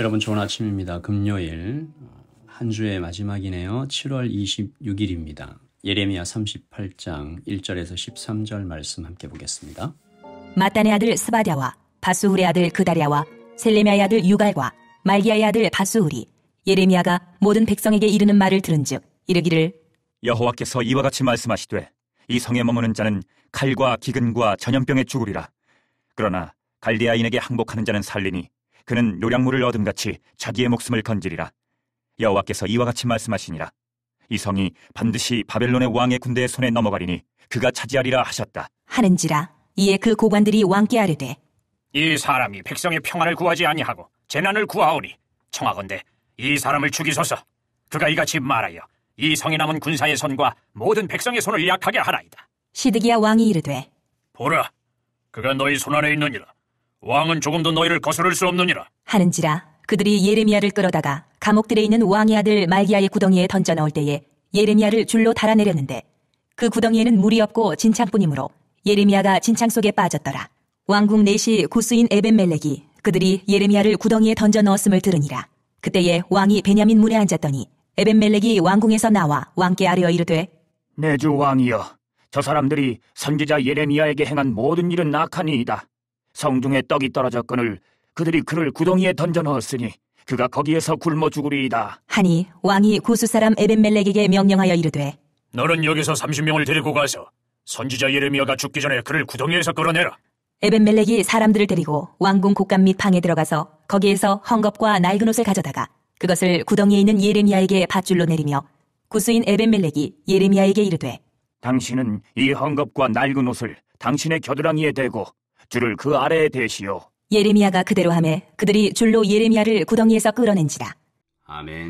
여러분 좋은 아침입니다. 금요일 한 주의 마지막이네요. 7월 26일입니다. 예레미야 38장 1절에서 13절 말씀 함께 보겠습니다. 마단의 아들 스바랴와 바스훌의 아들 그다랴와 셀레미야의 아들 유갈과 말기야의 아들 바스훌이 예레미야가 모든 백성에게 이르는 말을 들은즉 이르기를 여호와께서 이와 같이 말씀하시되 이 성에 머무는 자는 칼과 기근과 전염병에 죽으리라. 그러나 갈대아인에게 항복하는 자는 살리니 그는 노량물을 얻음같이 자기의 목숨을 건지리라. 여호와께서 이와 같이 말씀하시니라. 이 성이 반드시 바벨론의 왕의 군대의 손에 넘어가리니 그가 차지하리라 하셨다 하는지라. 이에 그 고관들이 왕께 아뢰되 이 사람이 백성의 평안을 구하지 아니하고 재난을 구하오니 청하건대 이 사람을 죽이소서. 그가 이같이 말하여 이 성에 남은 군사의 손과 모든 백성의 손을 약하게 하나이다. 시드기야 왕이 이르되 보라, 그가 너희 손안에 있느니라. 왕은 조금도 너희를 거스를 수 없느니라. 하는지라. 그들이 예레미야를 끌어다가 감옥들에 있는 왕의 아들 말기야의 구덩이에 던져 넣을 때에 예레미야를 줄로 달아내렸는데 그 구덩이에는 물이 없고 진창뿐이므로 예레미야가 진창 속에 빠졌더라. 왕궁 내시 구스인 에벤멜렉이 그들이 예레미야를 구덩이에 던져 넣었음을 들으니라. 그때에 왕이 베냐민 문에 앉았더니 에벤멜렉이 왕궁에서 나와 왕께 아뢰어 이르되 내 주 왕이여, 저 사람들이 선지자 예레미야에게 행한 모든 일은 악하니이다. 성중에 떡이 떨어졌거늘 그들이 그를 구덩이에 던져 넣었으니 그가 거기에서 굶어 죽으리이다 하니 왕이 구스 사람 에벤멜렉에게 명령하여 이르되 너는 여기서 30명을 데리고 가서 선지자 예레미야가 죽기 전에 그를 구덩이에서 끌어내라. 에벤멜렉이 사람들을 데리고 왕궁 곳간 및 방에 들어가서 거기에서 헝겊과 낡은 옷을 가져다가 그것을 구덩이에 있는 예레미야에게 밧줄로 내리며 구스인 에벤멜렉이 예레미야에게 이르되 당신은 이 헝겊과 낡은 옷을 당신의 겨드랑이에 대고 줄을 그 아래에 대시오. 예레미야가 그대로 하매 그들이 줄로 예레미야를 구덩이에서 끌어낸지라. 아멘.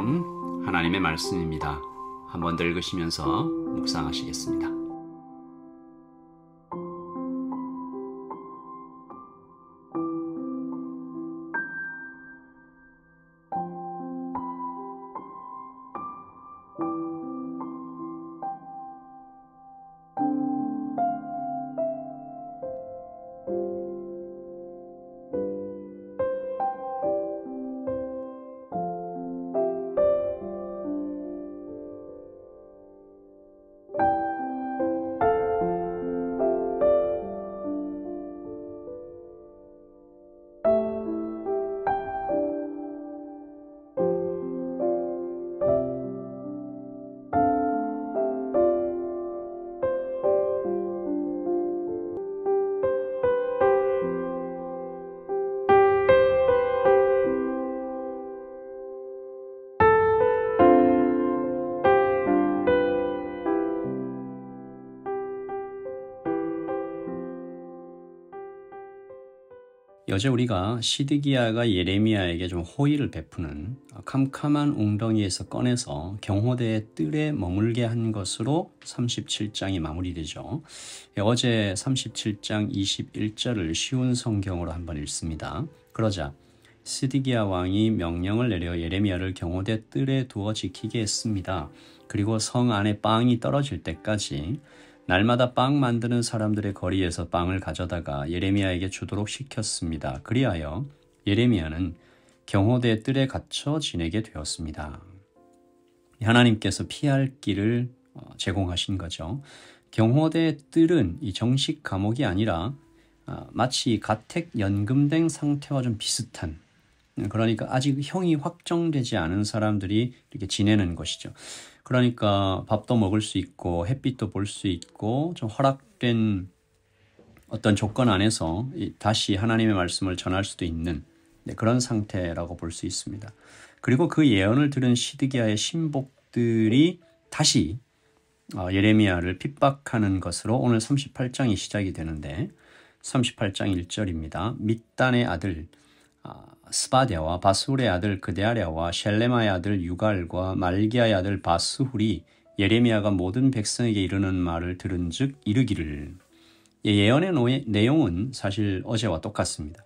하나님의 말씀입니다. 한번 더 읽으시면서 묵상하시겠습니다. 어제 우리가 시드기야가 예레미야에게 좀 호의를 베푸는 캄캄한 웅덩이에서 꺼내서 경호대의 뜰에 머물게 한 것으로 37장이 마무리되죠. 어제 37장 21절을 쉬운 성경으로 한번 읽습니다. 그러자 시드기야 왕이 명령을 내려 예레미야를 경호대 뜰에 두어 지키게 했습니다. 그리고 성 안에 빵이 떨어질 때까지 날마다 빵 만드는 사람들의 거리에서 빵을 가져다가 예레미야에게 주도록 시켰습니다. 그리하여 예레미야는 경호대 뜰에 갇혀 지내게 되었습니다. 하나님께서 피할 길을 제공하신 거죠. 경호대 뜰은 이 정식 감옥이 아니라 마치 가택 연금된 상태와 좀 비슷한, 그러니까 아직 형이 확정되지 않은 사람들이 이렇게 지내는 것이죠. 그러니까 밥도 먹을 수 있고 햇빛도 볼 수 있고 좀 허락된 어떤 조건 안에서 다시 하나님의 말씀을 전할 수도 있는 그런 상태라고 볼 수 있습니다. 그리고 그 예언을 들은 시드기야의 신복들이 다시 예레미야를 핍박하는 것으로 오늘 38장이 시작이 되는데 38장 1절입니다. 밑단의 아들 스바랴와 바스훌의 아들 그다랴와 셀레마의 아들 유갈과 말기야의 아들 바스훌이 예레미야가 모든 백성에게 이르는 말을 들은즉 이르기를. 예언의 내용은 사실 어제와 똑같습니다.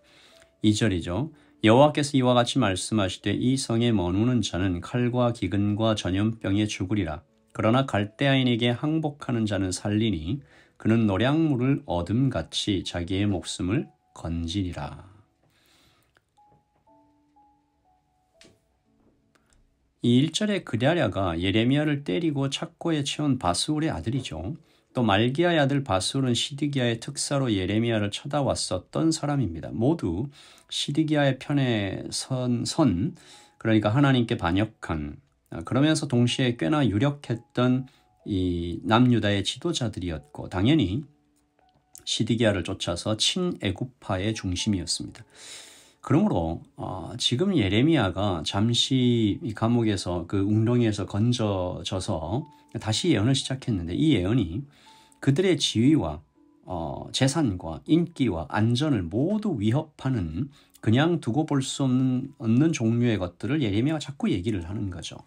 2절이죠. 여호와께서 이와 같이 말씀하시되 이 성에 머무는 자는 칼과 기근과 전염병에 죽으리라. 그러나 갈대아인에게 항복하는 자는 살리니 그는 노량물을 얻음같이 자기의 목숨을 건지리라. 이 1절의 그랴랴가 예레미야를 때리고 착고에 채운 바스울의 아들이죠. 또 말기야의 아들 바스울은 시드기야의 특사로 예레미야를 쳐다왔었던 사람입니다. 모두 시드기야의 편에 선 그러니까 하나님께 반역한, 그러면서 동시에 꽤나 유력했던 이 남유다의 지도자들이었고, 당연히 시드기야를 쫓아서 친애굽파의 중심이었습니다. 그러므로 지금 예레미야가 잠시 이 감옥에서 그 웅덩이에서 건져져서 다시 예언을 시작했는데, 이 예언이 그들의 지위와 재산과 인기와 안전을 모두 위협하는, 그냥 두고 볼 수 없는 종류의 것들을 예레미야가 자꾸 얘기를 하는 거죠.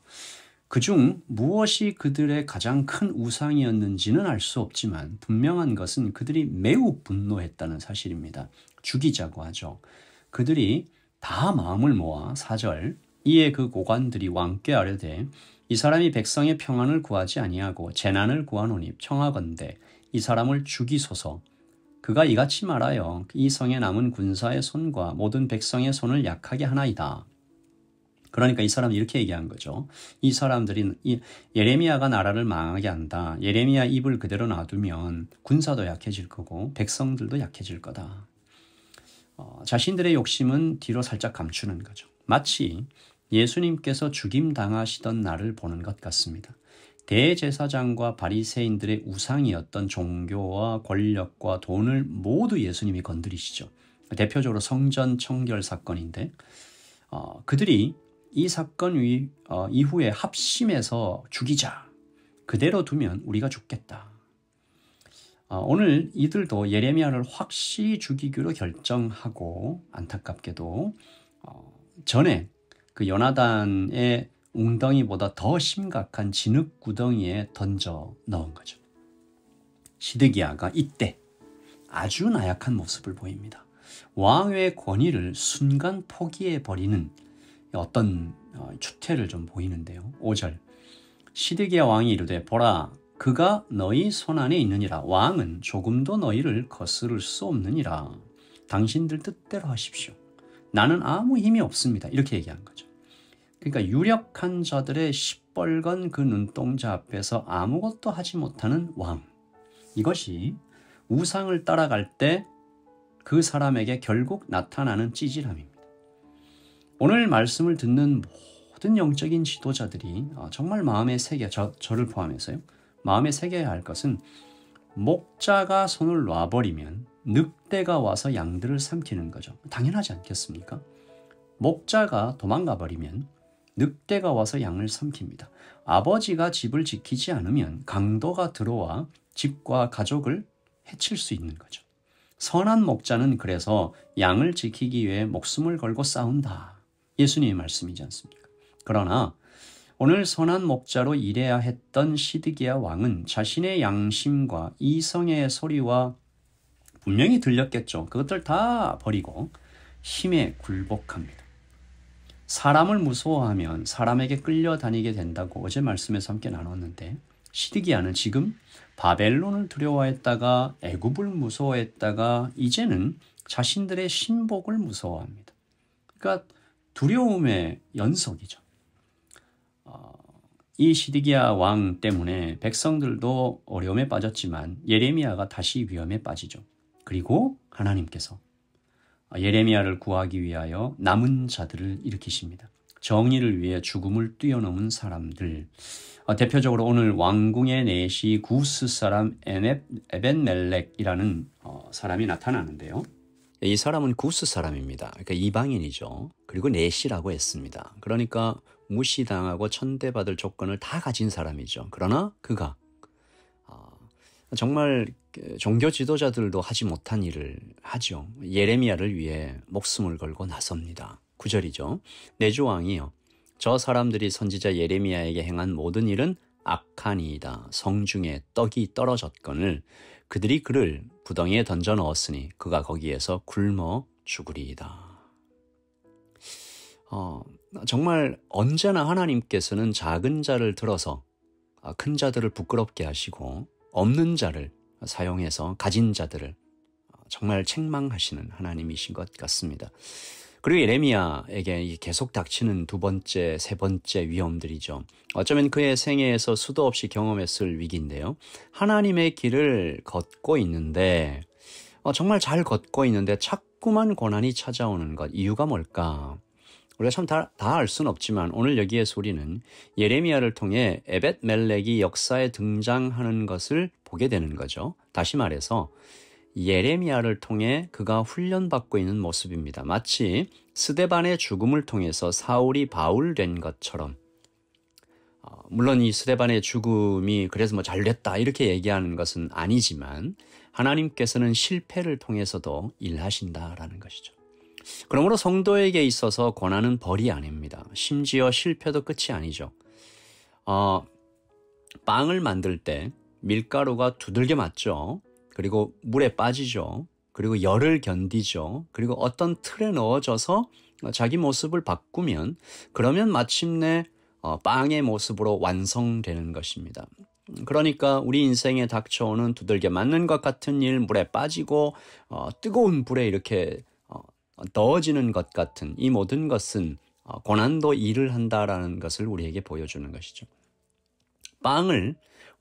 그중 무엇이 그들의 가장 큰 우상이었는지는 알 수 없지만 분명한 것은 그들이 매우 분노했다는 사실입니다. 죽이자고 하죠. 그들이 다 마음을 모아 4절, 이에 그 고관들이 왕께 아뢰되 이 사람이 백성의 평안을 구하지 아니하고 재난을 구하노니 청하건대 이 사람을 죽이소서. 그가 이같이 말하여 이 성에 남은 군사의 손과 모든 백성의 손을 약하게 하나이다. 그러니까 이 사람이 이렇게 얘기한 거죠. 이 사람들이 예레미야가 나라를 망하게 한다. 예레미야 입을 그대로 놔두면 군사도 약해질 거고 백성들도 약해질 거다. 자신들의 욕심은 뒤로 살짝 감추는 거죠. 마치 예수님께서 죽임당하시던 날을 보는 것 같습니다. 대제사장과 바리새인들의 우상이었던 종교와 권력과 돈을 모두 예수님이 건드리시죠. 대표적으로 성전 청결 사건인데 그들이 이 사건 이후에 합심해서 죽이자. 그대로 두면 우리가 죽겠다. 오늘 이들도 예레미야를 확실히 죽이기로 결정하고, 안타깝게도 전에 그 요나단의 웅덩이보다 더 심각한 진흙구덩이에 던져 넣은 거죠. 시드기야가 이때 아주 나약한 모습을 보입니다. 왕의 권위를 순간 포기해버리는 어떤 추태를 좀 보이는데요. 5절, 시드기야 왕이 이르되 보라 그가 너희 손안에 있느니라. 왕은 조금도 너희를 거스를 수 없느니라. 당신들 뜻대로 하십시오. 나는 아무 힘이 없습니다. 이렇게 얘기한 거죠. 그러니까 유력한 자들의 시뻘건 그 눈동자 앞에서 아무것도 하지 못하는 왕. 이것이 우상을 따라갈 때 그 사람에게 결국 나타나는 찌질함입니다. 오늘 말씀을 듣는 모든 영적인 지도자들이 정말 마음에 새겨, 저를 포함해서요, 마음에 새겨야 할 것은 목자가 손을 놔버리면 늑대가 와서 양들을 삼키는 거죠. 당연하지 않겠습니까? 목자가 도망가 버리면 늑대가 와서 양을 삼킵니다. 아버지가 집을 지키지 않으면 강도가 들어와 집과 가족을 해칠 수 있는 거죠. 선한 목자는 그래서 양을 지키기 위해 목숨을 걸고 싸운다. 예수님의 말씀이지 않습니까? 그러나 오늘 선한 목자로 일해야 했던 시드기야 왕은 자신의 양심과 이성의 소리와 분명히 들렸겠죠. 그것들 다 버리고 힘에 굴복합니다. 사람을 무서워하면 사람에게 끌려다니게 된다고 어제 말씀에서 함께 나눴는데, 시드기야는 지금 바벨론을 두려워했다가 애굽을 무서워했다가 이제는 자신들의 신복을 무서워합니다. 그러니까 두려움의 연속이죠. 이 시드기야 왕 때문에 백성들도 어려움에 빠졌지만 예레미야가 다시 위험에 빠지죠. 그리고 하나님께서 예레미야를 구하기 위하여 남은 자들을 일으키십니다. 정의를 위해 죽음을 뛰어넘은 사람들. 대표적으로 오늘 왕궁의 내시 구스 사람 에벤멜렉이라는 사람이 나타나는데요. 이 사람은 구스 사람입니다. 그러니까 이방인이죠. 그리고 내시라고 했습니다. 그러니까 무시당하고 천대받을 조건을 다 가진 사람이죠. 그러나 그가 정말 종교 지도자들도 하지 못한 일을 하죠. 예레미야를 위해 목숨을 걸고 나섭니다. 9절이죠. 내주 왕이여, 저 사람들이 선지자 예레미야에게 행한 모든 일은 악하니이다. 성중에 떡이 떨어졌거늘 그들이 그를 부덩이에 던져 넣었으니 그가 거기에서 굶어 죽으리이다. 정말 언제나 하나님께서는 작은 자를 들어서 큰 자들을 부끄럽게 하시고 없는 자를 사용해서 가진 자들을 정말 책망하시는 하나님이신 것 같습니다. 그리고 예레미야에게 계속 닥치는 두 번째, 세 번째 위험들이죠. 어쩌면 그의 생애에서 수도 없이 경험했을 위기인데요. 하나님의 길을 걷고 있는데 정말 잘 걷고 있는데 자꾸만 고난이 찾아오는 것. 이유가 뭘까? 우리가 참 다 알 수는 없지만 오늘 여기에서 우리는 예레미야를 통해 에벳멜렉이 역사에 등장하는 것을 보게 되는 거죠. 다시 말해서 예레미야를 통해 그가 훈련받고 있는 모습입니다. 마치 스데반의 죽음을 통해서 사울이 바울 된 것처럼, 물론 이 스데반의 죽음이 그래서 뭐 잘됐다 이렇게 얘기하는 것은 아니지만 하나님께서는 실패를 통해서도 일하신다라는 것이죠. 그러므로 성도에게 있어서 고난은 벌이 아닙니다. 심지어 실패도 끝이 아니죠. 빵을 만들 때 밀가루가 두들겨 맞죠. 그리고 물에 빠지죠. 그리고 열을 견디죠. 그리고 어떤 틀에 넣어져서 자기 모습을 바꾸면 그러면 마침내 빵의 모습으로 완성되는 것입니다. 그러니까 우리 인생에 닥쳐오는 두들겨 맞는 것 같은 일, 물에 빠지고 뜨거운 불에 이렇게 넣어지는 것 같은 이 모든 것은 고난도 일을 한다라는 것을 우리에게 보여주는 것이죠.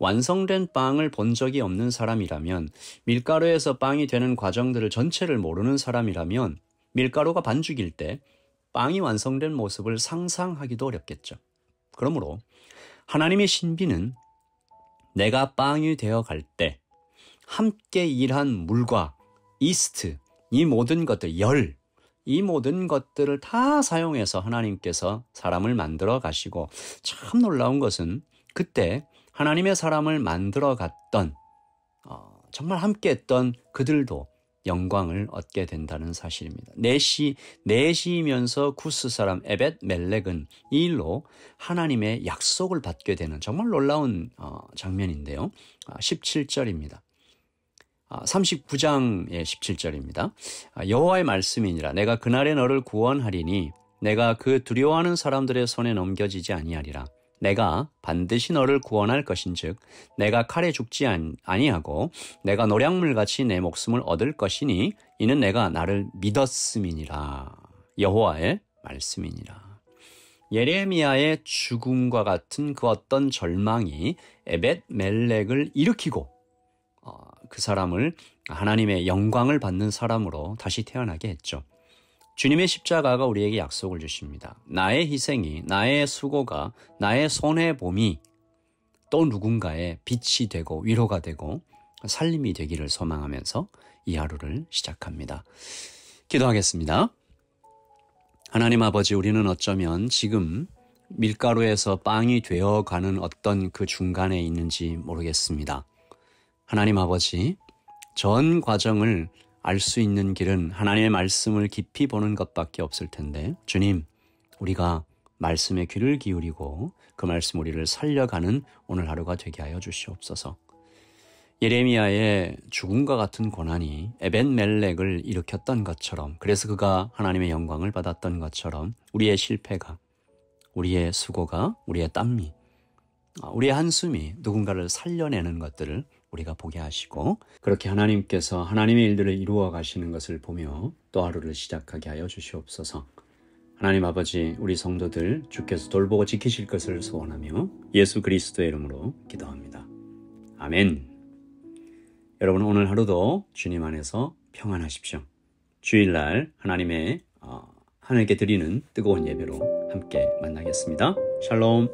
완성된 빵을 본 적이 없는 사람이라면, 밀가루에서 빵이 되는 과정들을 전체를 모르는 사람이라면 밀가루가 반죽일 때 빵이 완성된 모습을 상상하기도 어렵겠죠. 그러므로 하나님의 신비는 내가 빵이 되어 갈 때 함께 일한 물과 이스트, 이 모든 것들, 열, 이 모든 것들을 다 사용해서 하나님께서 사람을 만들어 가시고, 참 놀라운 것은 그때 하나님의 사람을 만들어 갔던 정말 함께 했던 그들도 영광을 얻게 된다는 사실입니다. 내시이면서 구스 사람 에벳멜렉은 이 일로 하나님의 약속을 받게 되는 정말 놀라운 장면인데요. 17절입니다. 39장의 17절입니다. 여호와의 말씀이니라. 내가 그날에 너를 구원하리니 내가 그 두려워하는 사람들의 손에 넘겨지지 아니하리라. 내가 반드시 너를 구원할 것인즉 내가 칼에 죽지 아니하고 내가 노량물같이 내 목숨을 얻을 것이니 이는 내가 나를 믿었음이니라. 여호와의 말씀이니라. 예레미야의 죽음과 같은 그 어떤 절망이 에벳멜렉을 일으키고 그 사람을 하나님의 영광을 받는 사람으로 다시 태어나게 했죠. 주님의 십자가가 우리에게 약속을 주십니다. 나의 희생이, 나의 수고가, 나의 손해봄이 또 누군가의 빛이 되고 위로가 되고 살림이 되기를 소망하면서 이 하루를 시작합니다. 기도하겠습니다. 하나님 아버지, 우리는 어쩌면 지금 밀가루에서 빵이 되어가는 어떤 그 중간에 있는지 모르겠습니다. 하나님 아버지, 전 과정을 알 수 있는 길은 하나님의 말씀을 깊이 보는 것밖에 없을 텐데, 주님, 우리가 말씀에 귀를 기울이고 그 말씀 우리를 살려가는 오늘 하루가 되게 하여 주시옵소서. 예레미야의 죽음과 같은 고난이 에벳멜렉을 일으켰던 것처럼, 그래서 그가 하나님의 영광을 받았던 것처럼 우리의 실패가, 우리의 수고가, 우리의 땀이, 우리의 한숨이 누군가를 살려내는 것들을 우리가 보게 하시고, 그렇게 하나님께서 하나님의 일들을 이루어 가시는 것을 보며 또 하루를 시작하게 하여 주시옵소서. 하나님 아버지, 우리 성도들 주께서 돌보고 지키실 것을 소원하며 예수 그리스도의 이름으로 기도합니다. 아멘. 여러분, 오늘 하루도 주님 안에서 평안하십시오. 주일날 하나님의 하늘께 드리는 뜨거운 예배로 함께 만나겠습니다. 샬롬.